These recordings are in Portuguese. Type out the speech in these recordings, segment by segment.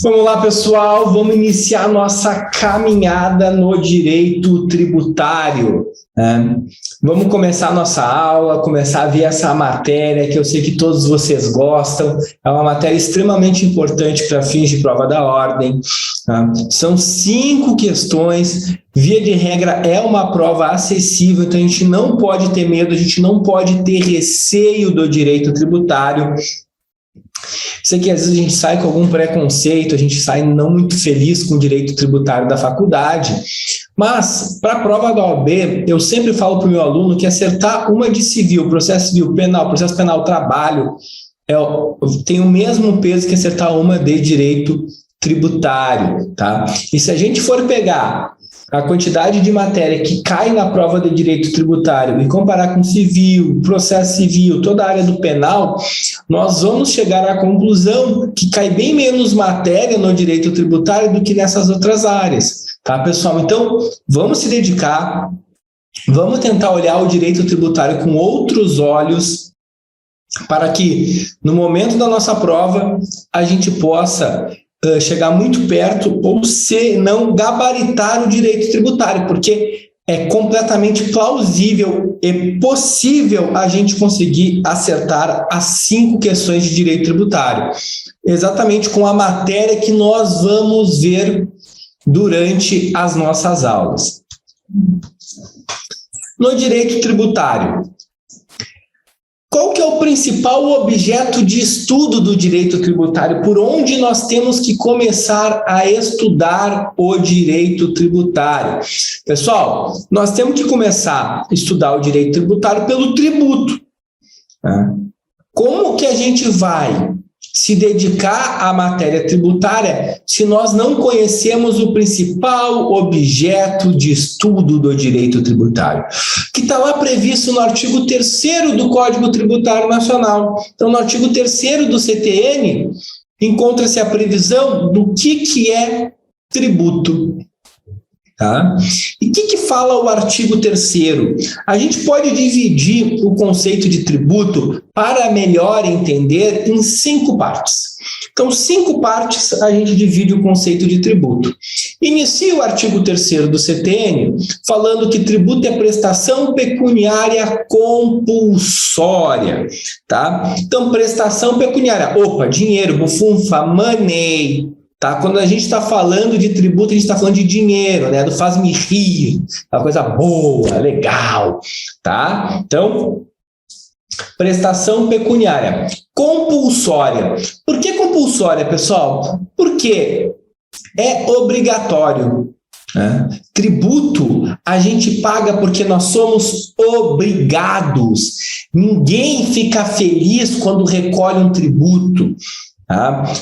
Vamos lá, pessoal, vamos iniciar nossa caminhada no direito tributário. Vamos começar a nossa aula, começar a ver essa matéria que eu sei que todos vocês gostam. É uma matéria extremamente importante para fins de prova da ordem. São 5 questões. Via de regra, é uma prova acessível, então a gente não pode ter medo, a gente não pode ter receio do direito tributário. Sei que às vezes a gente sai com algum preconceito, a gente sai não muito feliz com o direito tributário da faculdade, mas para a prova da OAB, eu sempre falo para o meu aluno que acertar uma de civil, processo civil penal, processo penal trabalho, tem o mesmo peso que acertar uma de direito tributário, tá? E se a gente for pegar a quantidade de matéria que cai na prova de direito tributário e comparar com civil, processo civil, toda a área do penal, nós vamos chegar à conclusão que cai bem menos matéria no direito tributário do que nessas outras áreas, tá, pessoal? Então, vamos se dedicar, vamos tentar olhar o direito tributário com outros olhos para que, no momento da nossa prova, a gente possa chegar muito perto ou se não gabaritar o direito tributário, porque é completamente plausível e possível a gente conseguir acertar as 5 questões de direito tributário, exatamente com a matéria que nós vamos ver durante as nossas aulas. No direito tributário, qual que é o principal objeto de estudo do direito tributário? Por onde nós temos que começar a estudar o direito tributário? Pessoal, nós temos que começar a estudar o direito tributário pelo tributo. Como que a gente vai se dedicar à matéria tributária se nós não conhecemos o principal objeto de estudo do direito tributário, que está lá previsto no artigo 3º do Código Tributário Nacional. Então, no artigo 3º do CTN, encontra-se a previsão do que é tributo. Tá? E o que fala o artigo 3º? A gente pode dividir o conceito de tributo para melhor entender em 5 partes. Então, 5 partes a gente divide o conceito de tributo. Inicia o artigo 3º do CTN falando que tributo é prestação pecuniária compulsória. Tá? Então, prestação pecuniária, dinheiro, bufunfa, money. Tá? Quando a gente está falando de tributo, a gente está falando de dinheiro, né? Do faz-me rir, uma coisa boa, legal, tá? Então, prestação pecuniária compulsória. Por que compulsória, pessoal? Porque é obrigatório. Tributo a gente paga porque nós somos obrigados. Ninguém fica feliz quando recolhe um tributo.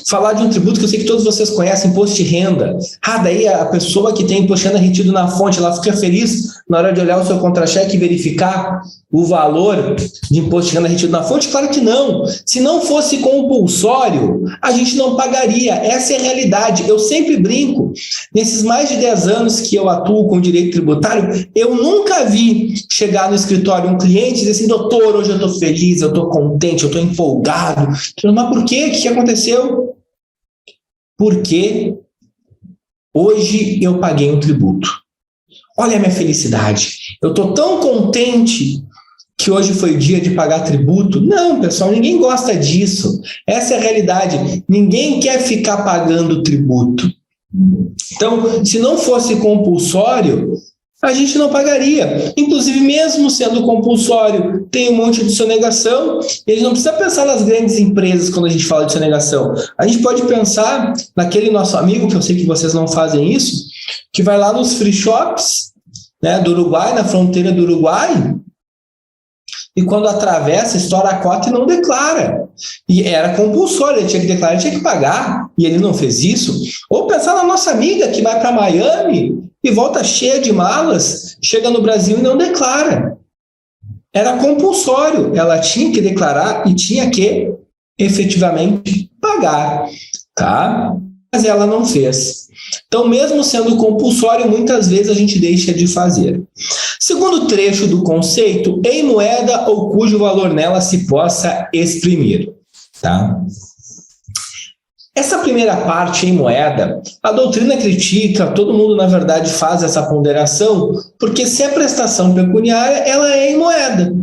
Falar de um tributo que eu sei que todos vocês conhecem, imposto de renda. Daí a pessoa que tem imposto de renda retido na fonte, ela fica feliz na hora de olhar o seu contra-cheque e verificar o valor de imposto de renda retido na fonte? Claro que não. Se não fosse compulsório, a gente não pagaria. Essa é a realidade. Eu sempre brinco. Nesses mais de 10 anos que eu atuo com direito tributário, eu nunca vi chegar no escritório um cliente e dizer assim: doutor, hoje eu estou feliz, eu estou contente, eu estou empolgado. Mas por quê? O que aconteceu? Porque hoje eu paguei um tributo. Olha a minha felicidade. Eu estou tão contente que hoje foi dia de pagar tributo. Não, pessoal, ninguém gosta disso. Essa é a realidade. Ninguém quer ficar pagando tributo. Então, se não fosse compulsório, a gente não pagaria. Inclusive, mesmo sendo compulsório, tem um monte de sonegação. E a gente não precisa pensar nas grandes empresas quando a gente fala de sonegação. A gente pode pensar naquele nosso amigo, que eu sei que vocês não fazem isso, que vai lá nos free shops, né, do Uruguai, na fronteira do Uruguai, e quando atravessa, estoura a cota e não declara. E era compulsório, ele tinha que declarar, ele tinha que pagar, e ele não fez isso. Ou pensar na nossa amiga que vai para Miami e volta cheia de malas, chega no Brasil e não declara. Era compulsório, ela tinha que declarar e tinha que efetivamente pagar, tá? Mas ela não fez. Então, mesmo sendo compulsório, muitas vezes a gente deixa de fazer. Segundo trecho do conceito, em moeda ou cujo valor nela se possa exprimir. Tá? Essa primeira parte em moeda, a doutrina critica, todo mundo, na verdade, faz essa ponderação, porque se a prestação pecuniária, ela é em moeda.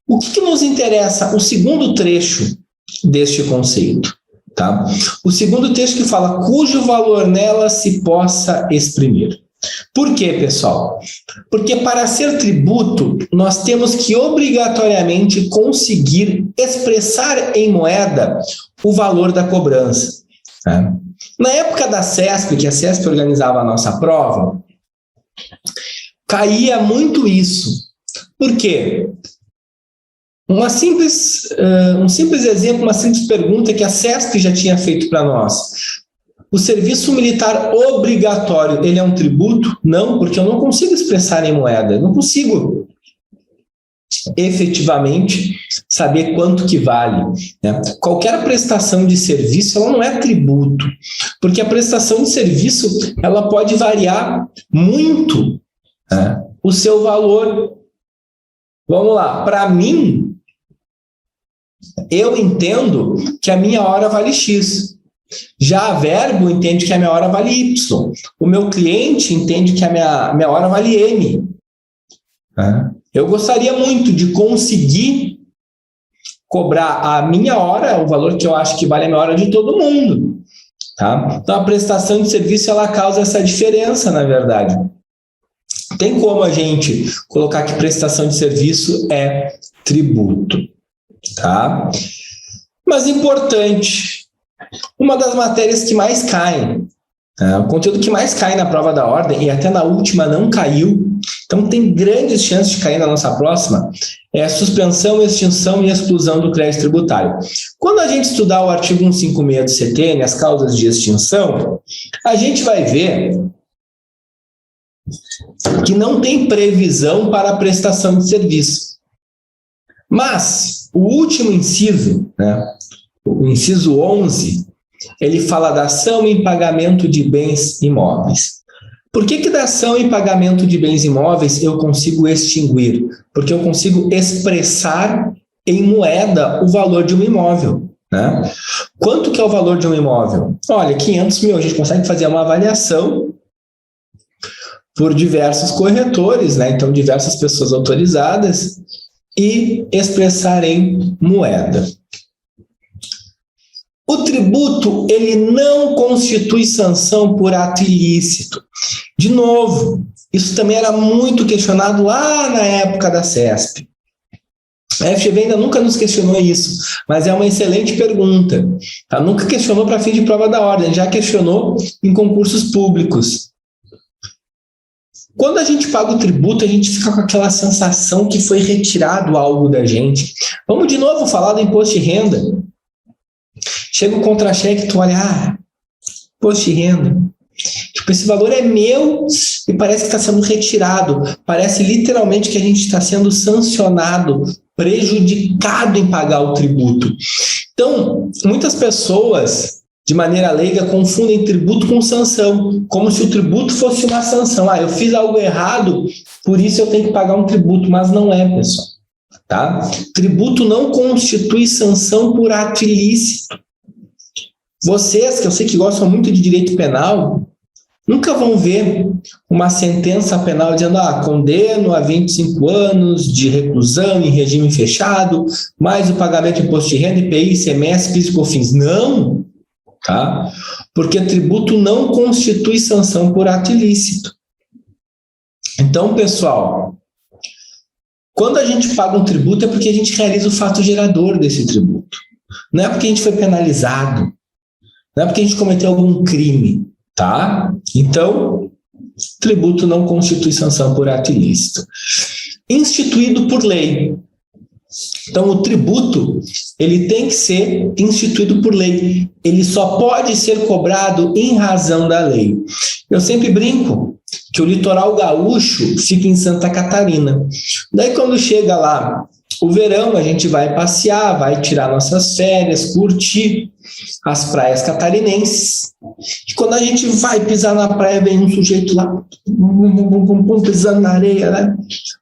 O que nos interessa? O segundo trecho deste conceito, tá? O segundo trecho que fala cujo valor nela se possa exprimir. Por quê, pessoal? Porque para ser tributo, nós temos que obrigatoriamente conseguir expressar em moeda o valor da cobrança. Tá? Na época da CESP, que a CESP organizava a nossa prova, caía muito isso. Por quê? Um simples exemplo, uma simples pergunta que a CESP já tinha feito para nós. O serviço militar obrigatório, ele é um tributo? Não, porque eu não consigo expressar em moeda, eu não consigo efetivamente saber quanto que vale. Né? Qualquer prestação de serviço, ela não é tributo, porque a prestação de serviço, ela pode variar muito, né, o seu valor. Vamos lá, para mim, eu entendo que a minha hora vale X. Já a Verbo entende que a minha hora vale Y. O meu cliente entende que a minha hora vale M. Eu gostaria muito de conseguir cobrar a minha hora, o valor que eu acho que vale a minha hora de todo mundo. Tá? Então, a prestação de serviço, ela causa essa diferença, na verdade. Tem como a gente colocar que prestação de serviço é tributo. Tá? Mas importante, uma das matérias que mais caem, o conteúdo que mais cai na prova da ordem, e até na última não caiu, então tem grandes chances de cair na nossa próxima, é a suspensão, extinção e exclusão do crédito tributário. Quando a gente estudar o artigo 156 do CTN, as causas de extinção, a gente vai ver que não tem previsão para a prestação de serviço. Mas o último inciso, o inciso 11, ele fala da ação em pagamento de bens imóveis. Por que da ação em pagamento de bens imóveis eu consigo extinguir? Porque eu consigo expressar em moeda o valor de um imóvel. Né? Quanto que é o valor de um imóvel? Olha, 500 mil, a gente consegue fazer uma avaliação por diversos corretores, né? Então diversas pessoas autorizadas, e expressar em moeda. O tributo, ele não constitui sanção por ato ilícito. De novo, isso também era muito questionado lá na época da CESP. A FGV ainda nunca nos questionou isso, mas é uma excelente pergunta. Ela nunca questionou para fim de prova da ordem, já questionou em concursos públicos. Quando a gente paga o tributo, a gente fica com aquela sensação que foi retirado algo da gente. Vamos de novo falar do imposto de renda. Chega o contra-cheque, tu olha, imposto de renda. Tipo, esse valor é meu e parece que está sendo retirado. Parece literalmente que a gente está sendo sancionado, prejudicado em pagar o tributo. Então, muitas pessoas, de maneira leiga, confundem tributo com sanção, como se o tributo fosse uma sanção. Eu fiz algo errado, por isso eu tenho que pagar um tributo, mas não é, pessoal. Tá? Tributo não constitui sanção por ato ilícito. Vocês, que eu sei que gostam muito de direito penal, nunca vão ver uma sentença penal dizendo, condeno a 25 anos de reclusão em regime fechado, mais o pagamento de imposto de renda, IPI, ICMS, PIS e COFINS. Não, tá? Porque tributo não constitui sanção por ato ilícito. Então, pessoal, quando a gente paga um tributo é porque a gente realiza o fato gerador desse tributo. Não é porque a gente foi penalizado. Não é porque a gente cometeu algum crime, tá? Então, tributo não constitui sanção por ato ilícito. Instituído por lei. Então, o tributo, ele tem que ser instituído por lei. Ele só pode ser cobrado em razão da lei. Eu sempre brinco que o litoral gaúcho fica em Santa Catarina. Daí, quando chega lá o verão, a gente vai passear, vai tirar nossas férias, curtir as praias catarinenses. E quando a gente vai pisar na praia, vem um sujeito lá, pisando na areia, né?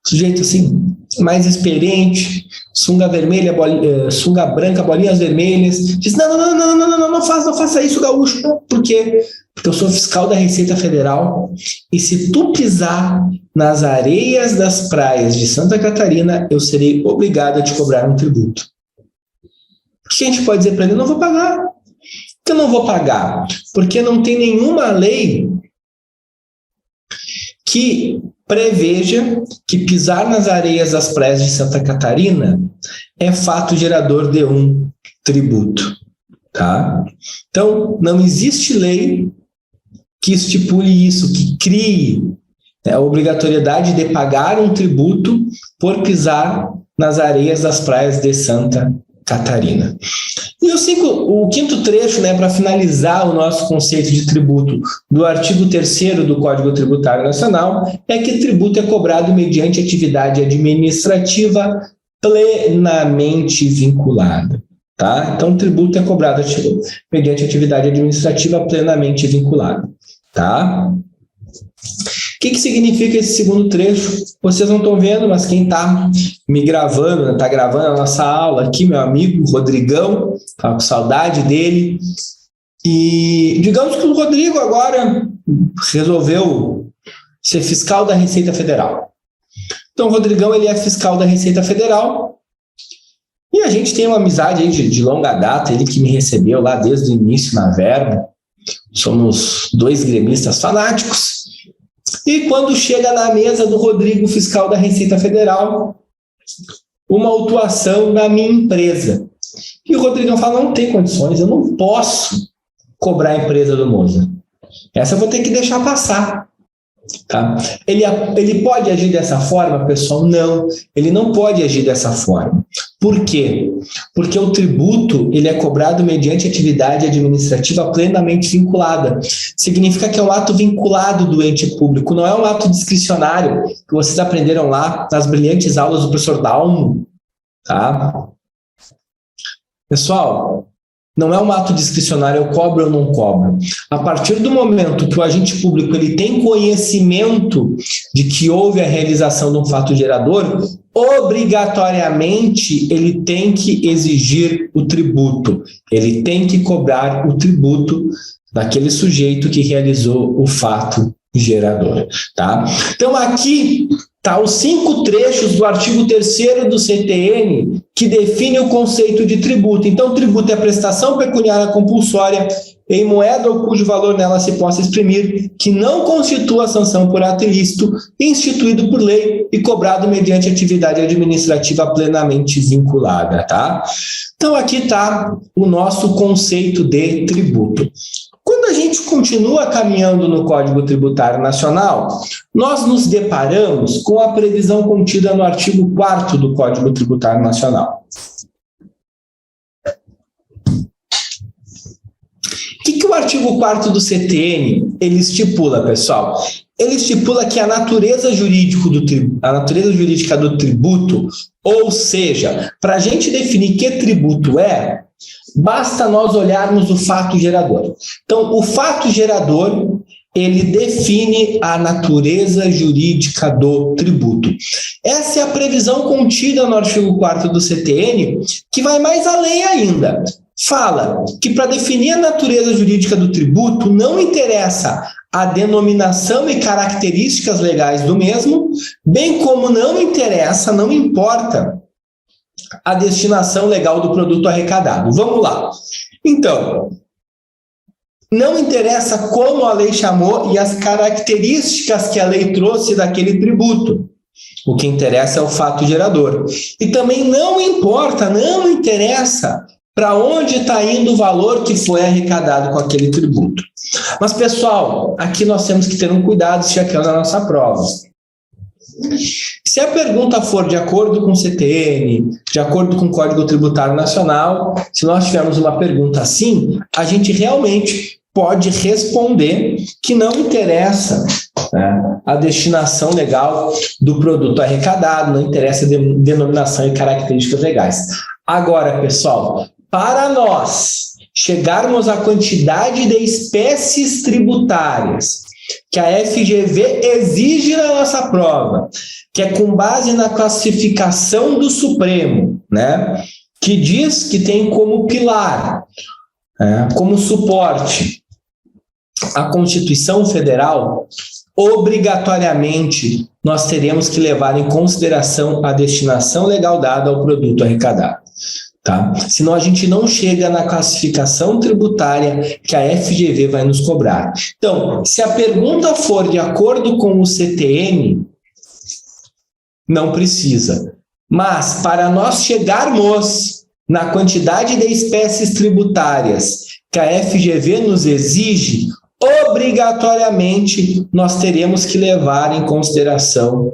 Sujeito assim, mais experiente, sunga vermelha, sunga branca, bolinhas vermelhas, diz, não faça isso, gaúcho. Por quê? Porque eu sou fiscal da Receita Federal e se tu pisar nas areias das praias de Santa Catarina, eu serei obrigado a te cobrar um tributo. O que a gente pode dizer para ele? Eu não vou pagar. Por que eu não vou pagar? Porque não tem nenhuma lei que preveja que pisar nas areias das praias de Santa Catarina é fato gerador de um tributo, tá? Então, não existe lei que estipule isso, que crie a obrigatoriedade de pagar um tributo por pisar nas areias das praias de Santa Catarina. E o quinto trecho, para finalizar o nosso conceito de tributo do artigo 3º do Código Tributário Nacional, é que tributo é cobrado mediante atividade administrativa plenamente vinculada. Tá? Então, tributo é cobrado mediante atividade administrativa plenamente vinculada. Tá? O que significa esse segundo trecho? Vocês não estão vendo, mas quem está me gravando, está gravando a nossa aula aqui, meu amigo Rodrigão, está com saudade dele. E digamos que o Rodrigo agora resolveu ser fiscal da Receita Federal. Então, o Rodrigão ele é fiscal da Receita Federal e a gente tem uma amizade aí de longa data, ele que me recebeu lá desde o início na Verbo. Somos dois gremistas fanáticos. E quando chega na mesa do Rodrigo, fiscal da Receita Federal, uma autuação da minha empresa. E o Rodrigão fala, não tem condições, eu não posso cobrar a empresa do Moza. Essa eu vou ter que deixar passar. Tá? Ele pode agir dessa forma, pessoal? Não, ele não pode agir dessa forma. Por quê? Porque o tributo ele é cobrado mediante atividade administrativa plenamente vinculada. Significa que é um ato vinculado do ente público, não é um ato discricionário que vocês aprenderam lá nas brilhantes aulas do professor Dalmo. Tá? Pessoal, não é um ato discricionário, eu cobro ou não cobro. A partir do momento que o agente público ele tem conhecimento de que houve a realização de um fato gerador, obrigatoriamente ele tem que exigir o tributo. Ele tem que cobrar o tributo daquele sujeito que realizou o fato gerador. Tá? Então aqui tá os 5 trechos do artigo 3º do CTN que define o conceito de tributo. Então, tributo é prestação pecuniária compulsória em moeda ou cujo valor nela se possa exprimir, que não constitua sanção por ato ilícito, instituído por lei e cobrado mediante atividade administrativa plenamente vinculada, tá? Então, aqui está o nosso conceito de tributo. Quando a gente continua caminhando no Código Tributário Nacional, nós nos deparamos com a previsão contida no artigo 4º do Código Tributário Nacional. O que o artigo 4º do CTN ele estipula, pessoal? Ele estipula que a natureza jurídica do tributo, ou seja, para a gente definir que tributo basta nós olharmos o fato gerador. Então, o fato gerador, ele define a natureza jurídica do tributo. Essa é a previsão contida no artigo 4º do CTN, que vai mais além ainda. Fala que para definir a natureza jurídica do tributo, não interessa a denominação e características legais do mesmo, bem como não importa a destinação legal do produto arrecadado. Vamos lá. Então, não interessa como a lei chamou e as características que a lei trouxe daquele tributo. O que interessa é o fato gerador. E também não interessa para onde está indo o valor que foi arrecadado com aquele tributo. Mas, pessoal, aqui nós temos que ter um cuidado checando a nossa prova. Se a pergunta for de acordo com o CTN, de acordo com o Código Tributário Nacional, se nós tivermos uma pergunta assim, a gente realmente pode responder que não interessa, né, a destinação legal do produto arrecadado, não interessa a denominação e características legais. Agora, pessoal, para nós chegarmos à quantidade de espécies tributárias que a FGV exige na nossa prova, que é com base na classificação do Supremo, né? Que diz que tem como pilar, como suporte, a Constituição Federal. Obrigatoriamente nós teremos que levar em consideração a destinação legal dada ao produto arrecadado, tá? Senão a gente não chega na classificação tributária que a FGV vai nos cobrar. Então, se a pergunta for de acordo com o CTN, não precisa. Mas para nós chegarmos na quantidade de espécies tributárias que a FGV nos exige, obrigatoriamente nós teremos que levar em consideração,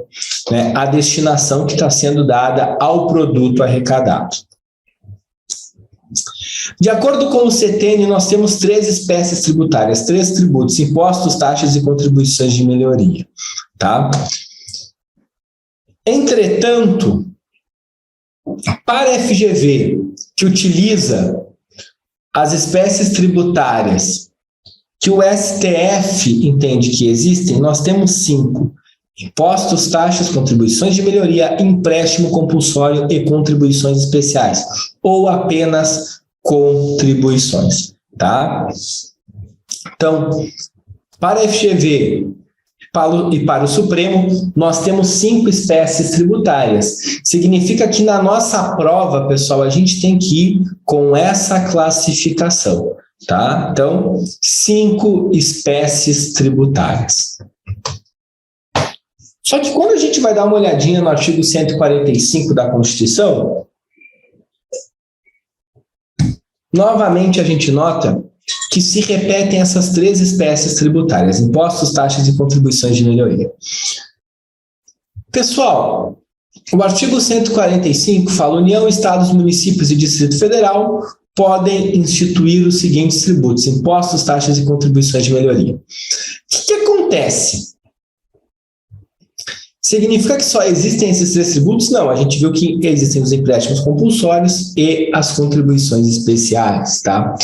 né, a destinação que está sendo dada ao produto arrecadado. De acordo com o CTN, nós temos 3 espécies tributárias, 3 tributos: impostos, taxas e contribuições de melhoria, tá? Entretanto, para a FGV, que utiliza as espécies tributárias que o STF entende que existem, nós temos 5: impostos, taxas, contribuições de melhoria, empréstimo compulsório e contribuições especiais, ou apenas contribuições, tá? Então, para a FGV e para o Supremo, nós temos 5 espécies tributárias. Significa que na nossa prova, pessoal, a gente tem que ir com essa classificação, tá? Então, 5 espécies tributárias. Só que quando a gente vai dar uma olhadinha no artigo 145 da Constituição, novamente a gente nota que se repetem essas 3 espécies tributárias: impostos, taxas e contribuições de melhoria. Pessoal, o artigo 145 fala: União, Estados, municípios e Distrito Federal podem instituir os seguintes tributos: impostos, taxas e contribuições de melhoria. O que acontece? Significa que só existem esses 3 tributos? Não, a gente viu que existem os empréstimos compulsórios e as contribuições especiais, tá?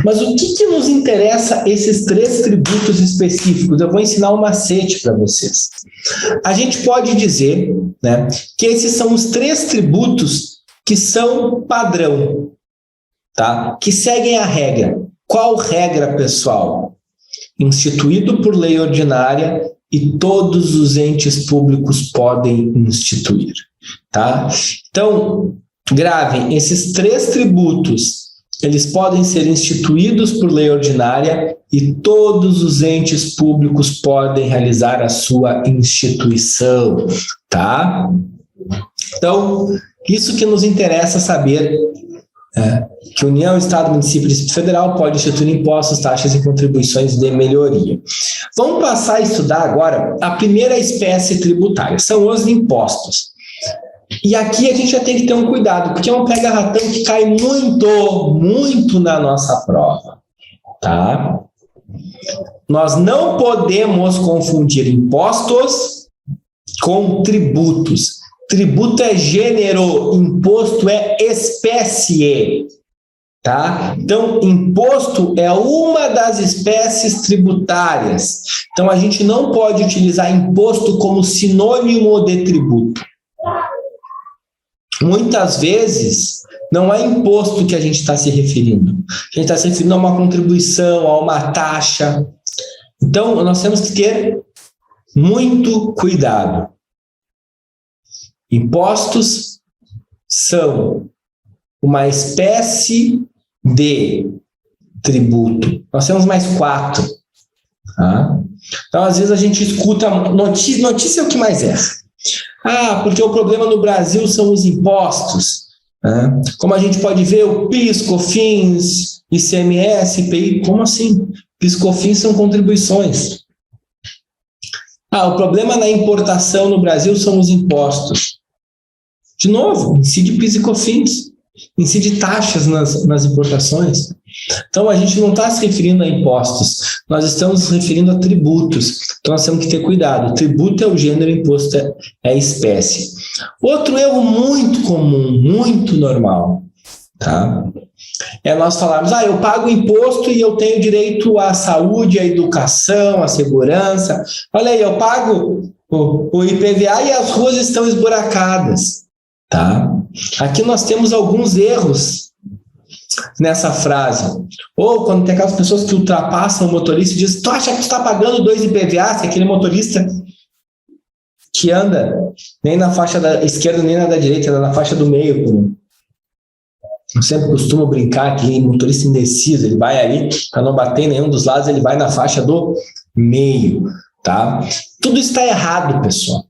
Mas o que nos interessa esses 3 tributos específicos? Eu vou ensinar um macete para vocês. A gente pode dizer, né, que esses são os 3 tributos que são padrão, tá? Que seguem a regra. Qual regra, pessoal? Instituído por lei ordinária e todos os entes públicos podem instituir, tá? Então, gravem, esses 3 tributos, eles podem ser instituídos por lei ordinária e todos os entes públicos podem realizar a sua instituição, tá? Então, isso que nos interessa saber, que União, Estado, Município e Distrito Federal pode instituir impostos, taxas e contribuições de melhoria. Vamos passar a estudar agora a primeira espécie tributária, são os impostos. E aqui a gente já tem que ter um cuidado, porque é um pega-ratão que cai muito na nossa prova, tá? Nós não podemos confundir impostos com tributos. Tributo é gênero, imposto é espécie, tá? Então, imposto é uma das espécies tributárias. Então, a gente não pode utilizar imposto como sinônimo de tributo. Muitas vezes, não é imposto que a gente está se referindo. A gente está se referindo a uma contribuição, a uma taxa. Então, nós temos que ter muito cuidado. Impostos são uma espécie de tributo. Nós temos mais 4. Tá? Então, às vezes, a gente escuta notícia é o que mais é. Porque o problema no Brasil são os impostos. Né? Como a gente pode ver, o PIS, COFINS, ICMS, IPI, como assim? PIS, COFINS são contribuições. O problema na importação no Brasil são os impostos. De novo, incide PIS e COFINS, incide taxas nas importações. Então, a gente não está se referindo a impostos, nós estamos nos referindo a tributos. Então, nós temos que ter cuidado. Tributo é o gênero, imposto é a espécie. Outro erro muito comum, muito normal. tá? É nós falarmos, eu pago imposto e eu tenho direito à saúde, à educação, à segurança. Olha aí, eu pago o IPVA e as ruas estão esburacadas, tá? Aqui nós temos alguns erros nessa frase. Ou quando tem aquelas pessoas que ultrapassam o motorista e dizem, tu acha que tu está pagando 2 IPVA, se aquele motorista que anda nem na faixa da esquerda nem na da direita, anda na faixa do meio. Eu sempre costumo brincar que motorista indeciso, ele vai ali, para não bater em nenhum dos lados, ele vai na faixa do meio, tá? Tudo está errado, pessoal.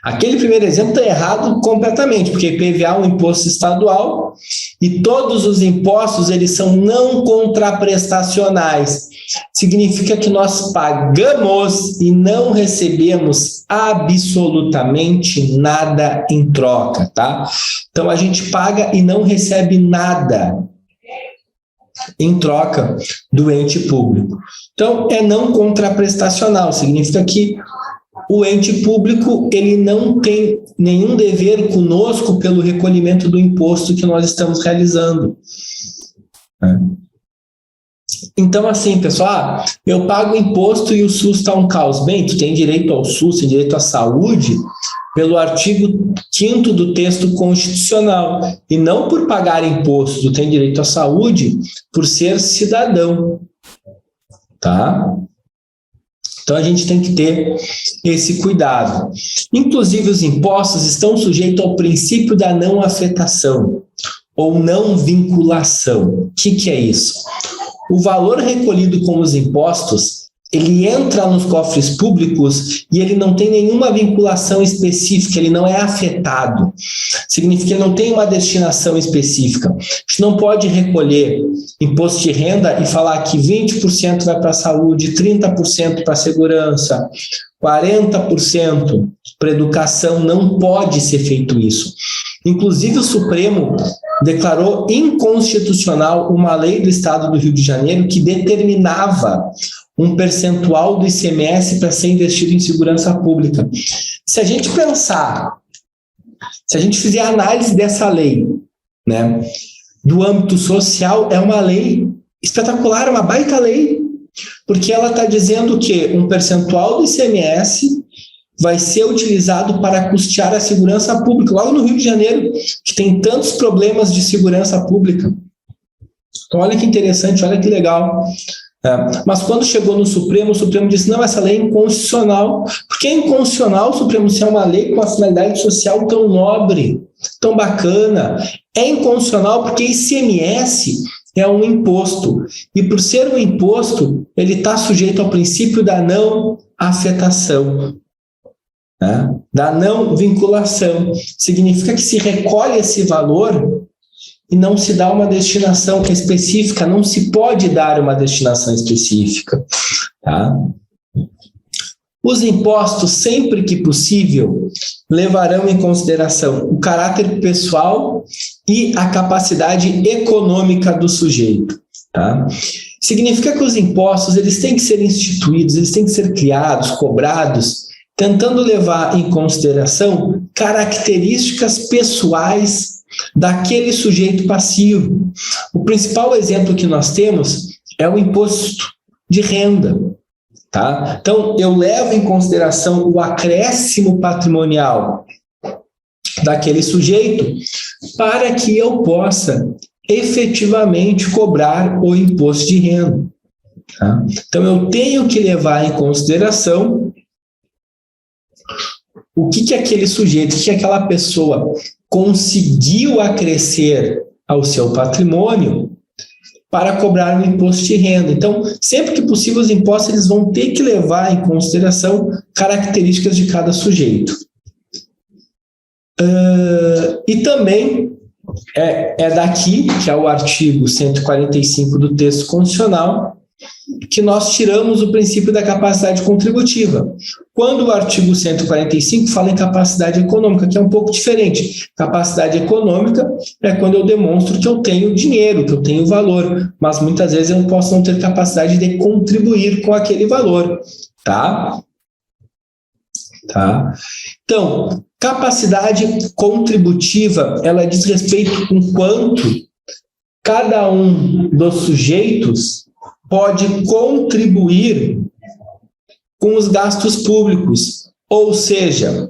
Aquele primeiro exemplo está errado completamente, porque IPVA é um imposto estadual e todos os impostos, eles são não contraprestacionais. Significa que nós pagamos e não recebemos absolutamente nada em troca, tá? Então, a gente paga e não recebe nada em troca do ente público. Então, é não contraprestacional, significa que o ente público, ele não tem nenhum dever conosco pelo recolhimento do imposto que nós estamos realizando. Então, assim, pessoal, eu pago imposto e o SUS está um caos. Bem, tu tem direito ao SUS, tem direito à saúde, pelo artigo 5º do texto constitucional. E não por pagar imposto, tu tem direito à saúde por ser cidadão. Tá? Então, a gente tem que ter esse cuidado. Inclusive, os impostos estão sujeitos ao princípio da não afetação ou não vinculação. O que é isso? O valor recolhido com os impostos, ele entra nos cofres públicos e ele não tem nenhuma vinculação específica, ele não é afetado. Significa que ele não tem uma destinação específica. A gente não pode recolher imposto de renda e falar que 20% vai para a saúde, 30% para a segurança, 40% para a educação. Não pode ser feito isso. Inclusive, o Supremo declarou inconstitucional uma lei do Estado do Rio de Janeiro que determinava um percentual do ICMS para ser investido em segurança pública. Se a gente pensar, se a gente fizer a análise dessa lei, né, do âmbito social, é uma lei espetacular, uma baita lei, porque ela está dizendo que um percentual do ICMS vai ser utilizado para custear a segurança pública, logo no Rio de Janeiro, que tem tantos problemas de segurança pública. Então, olha que interessante, olha que legal. Mas quando chegou no Supremo, o Supremo disse, não, essa lei é inconstitucional. Por que é inconstitucional, o Supremo, se é uma lei com uma finalidade social tão nobre, tão bacana? É inconstitucional porque ICMS é um imposto. E por ser um imposto, ele está sujeito ao princípio da não afetação. Da não vinculação. Significa que se recolhe esse valor e não se dá uma destinação específica, não se pode dar uma destinação específica. Tá? Os impostos, sempre que possível, levarão em consideração o caráter pessoal e a capacidade econômica do sujeito. Tá? Significa que os impostos, eles têm que ser instituídos, eles têm que ser criados, cobrados, tentando levar em consideração características pessoais daquele sujeito passivo. O principal exemplo que nós temos é o imposto de renda. Tá? Então, eu levo em consideração o acréscimo patrimonial daquele sujeito para que eu possa efetivamente cobrar o imposto de renda. Tá? Então, eu tenho que levar em consideração o que aquele sujeito, o que aquela pessoa conseguiu acrescer ao seu patrimônio para cobrar um imposto de renda. Então, sempre que possível, os impostos eles vão ter que levar em consideração características de cada sujeito. E também é daqui, que é o artigo 145 do texto constitucional, que nós tiramos o princípio da capacidade contributiva. Quando o artigo 145 fala em capacidade econômica, que é um pouco diferente. Capacidade econômica é quando eu demonstro que eu tenho dinheiro, que eu tenho valor, mas muitas vezes eu posso não ter capacidade de contribuir com aquele valor, tá? tá? Então, capacidade contributiva, ela diz respeito com quanto cada um dos sujeitos pode contribuir com os gastos públicos, ou seja,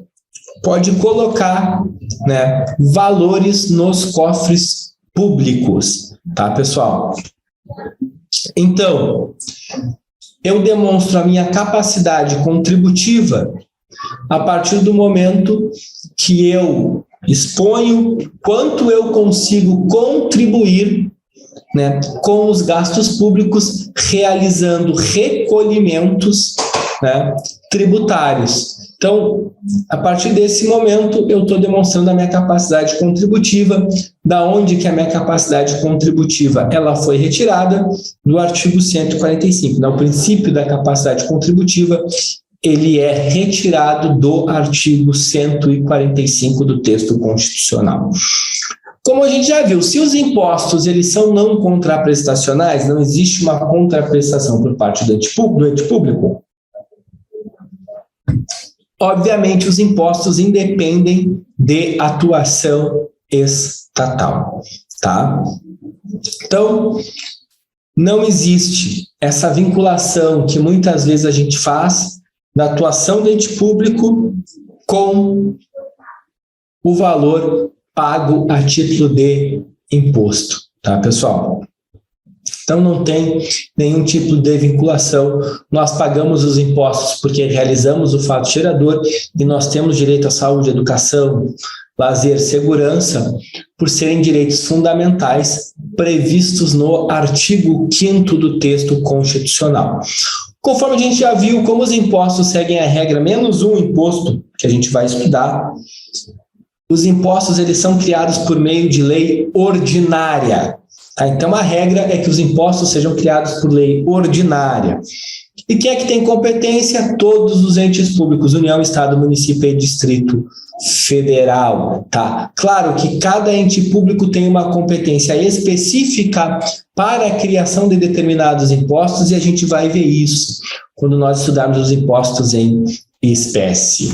pode colocar, né, valores nos cofres públicos, tá, pessoal? Então, eu demonstro a minha capacidade contributiva a partir do momento que eu exponho quanto eu consigo contribuir, né, com os gastos públicos, realizando recolhimentos, né, tributários. Então, a partir desse momento, eu estou demonstrando a minha capacidade contributiva. Da onde que a minha capacidade contributiva ela foi retirada? Do artigo 145. Então, o princípio da capacidade contributiva ele é retirado do artigo 145 do texto constitucional. Como a gente já viu, se os impostos eles são não contraprestacionais, não existe uma contraprestação por parte do ente público, obviamente os impostos independem de atuação estatal, tá? Então, não existe essa vinculação que muitas vezes a gente faz da atuação do ente público com o valor pago a título de imposto, tá, pessoal? Então, não tem nenhum tipo de vinculação. Nós pagamos os impostos porque realizamos o fato gerador e nós temos direito à saúde, educação, lazer, segurança, por serem direitos fundamentais previstos no artigo 5º do texto constitucional. Conforme a gente já viu, como os impostos seguem a regra menos um imposto, que a gente vai estudar, os impostos eles são criados por meio de lei ordinária. Tá? Então, a regra é que os impostos sejam criados por lei ordinária. E quem é que tem competência? Todos os entes públicos, União, Estado, Município e Distrito Federal. Tá? Claro que cada ente público tem uma competência específica para a criação de determinados impostos e a gente vai ver isso quando nós estudarmos os impostos em espécie.